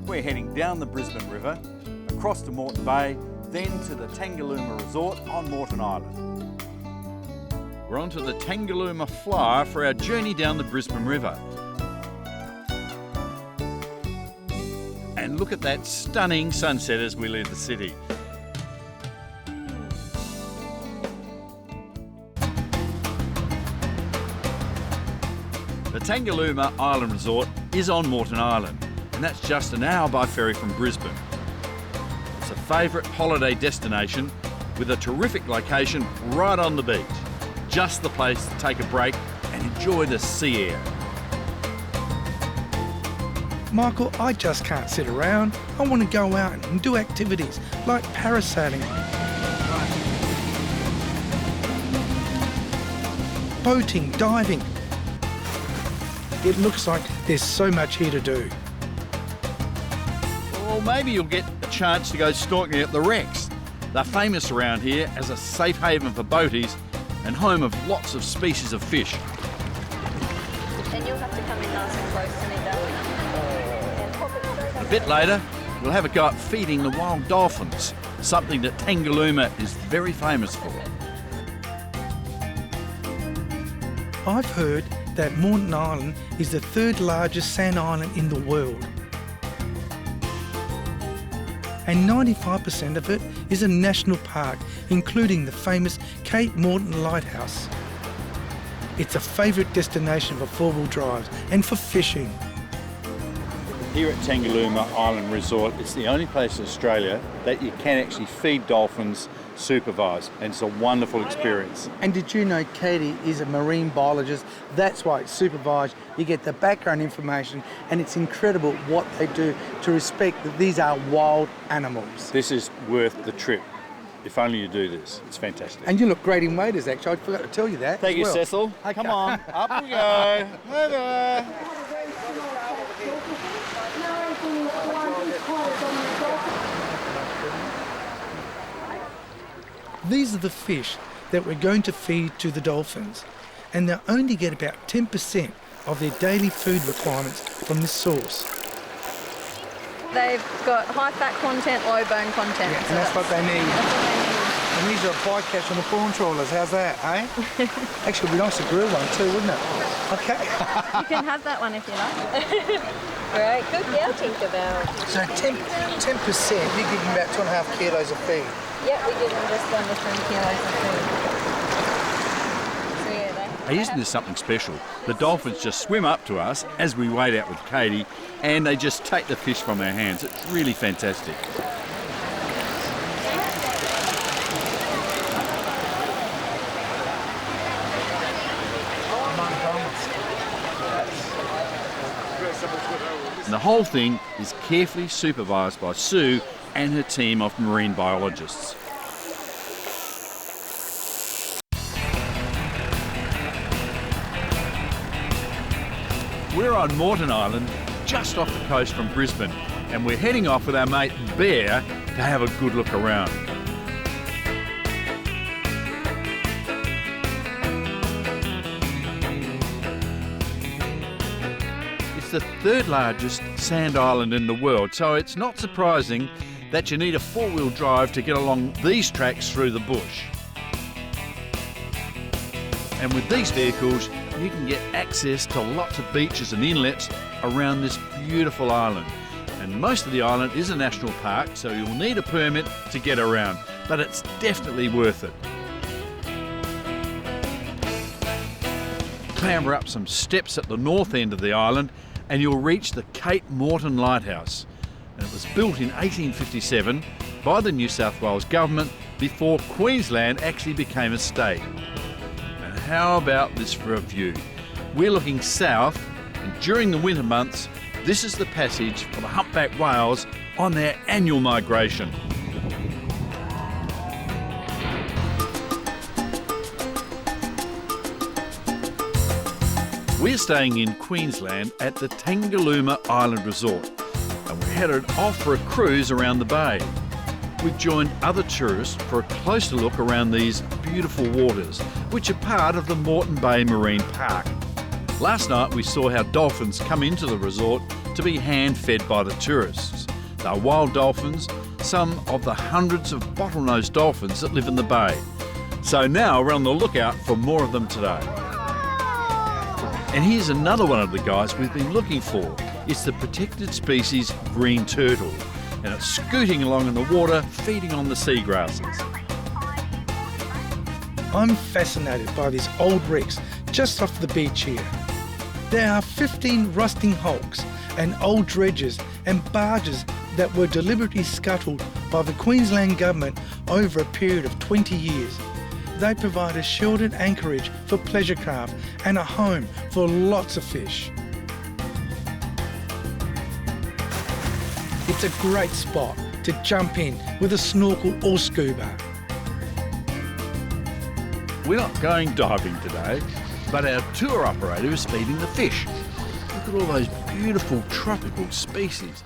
We're heading down the Brisbane River, across to Moreton Bay, then to the Tangalooma Resort on Moreton Island. We're onto the Tangalooma Flyer for our journey down the Brisbane River. And look at that stunning sunset as we leave the city. The Tangalooma Island Resort is on Moreton Island, and that's just an hour by ferry from Brisbane. It's a favourite holiday destination with a terrific location right on the beach. Just the place to take a break and enjoy the sea air. Michael, I just can't sit around. I want to go out and do activities like parasailing, boating, diving. It looks like there's so much here to do. Or maybe you'll get a chance to go snorkeling at the wrecks. They're famous around here as a safe haven for boaties and home of lots of species of fish. Then you'll have to come in nice and close to me, darling. A bit later, we'll have a go at feeding the wild dolphins, something that Tangalooma is very famous for. I've heard that Moreton Island is the third largest sand island in the world. And 95% of it is a national park, including the famous Cape Moreton Lighthouse. It's a favourite destination for four-wheel drives and for fishing. Here at Tangalooma Island Resort, it's the only place in Australia that you can actually feed dolphins supervised, and it's a wonderful experience. And did you know Katie is a marine biologist? That's why it's supervised. You get the background information, and it's incredible what they do to respect that these are wild animals. This is worth the trip. If only you do this. It's fantastic. And you look great in waders, actually. I forgot to tell you that. Thank you, well. Cecil. Okay. Come on, up we go. Over. These are the fish that we're going to feed to the dolphins, and they only get about 10% of their daily food requirements from this source. They've got high fat content, low bone content. Yeah, and that's what they need. That's what they need. And these are bycatch on the prawn trawlers. How's that, eh? Actually, it'd be nice to grill one too, wouldn't it? Okay. You can have that one if you like. Right, good. Yeah, think about. So 10%, you give them about 2.5 kilos of feed. Yeah, we give them just under 3 kilos of food. So yeah, Hey, isn't this something special? The dolphins just swim up to us as we wade out with Katie, and they just take the fish from our hands. It's really fantastic. And the whole thing is carefully supervised by Sue and her team of marine biologists. We're on Moreton Island, just off the coast from Brisbane, and we're heading off with our mate Bear to have a good look around. It's the third largest sand island in the world, so it's not surprising that you need a four-wheel drive to get along these tracks through the bush. And with these vehicles, you can get access to lots of beaches and inlets around this beautiful island. And most of the island is a national park, so you'll need a permit to get around, but it's definitely worth it. Clamber up some steps at the north end of the island and you'll reach the Cape Moreton Lighthouse. And it was built in 1857 by the New South Wales government before Queensland actually became a state. And how about this for a view? We're looking south, and during the winter months, this is the passage for the humpback whales on their annual migration. We're staying in Queensland at the Tangalooma Island Resort, and we're headed off for a cruise around the bay. We've joined other tourists for a closer look around these beautiful waters, which are part of the Moreton Bay Marine Park. Last night we saw how dolphins come into the resort to be hand-fed by the tourists. They're wild dolphins, some of the hundreds of bottlenose dolphins that live in the bay. So now we're on the lookout for more of them today. And here's another one of the guys we've been looking for. It's the protected species green turtle, and it's scooting along in the water, feeding on the seagrasses. I'm fascinated by these old wrecks just off the beach here. There are 15 rusting hulks and old dredges and barges that were deliberately scuttled by the Queensland Government over a period of 20 years. They provide a sheltered anchorage for pleasure craft and a home for lots of fish. It's a great spot to jump in with a snorkel or scuba. We're not going diving today, but our tour operator is feeding the fish. Look at all those beautiful tropical species.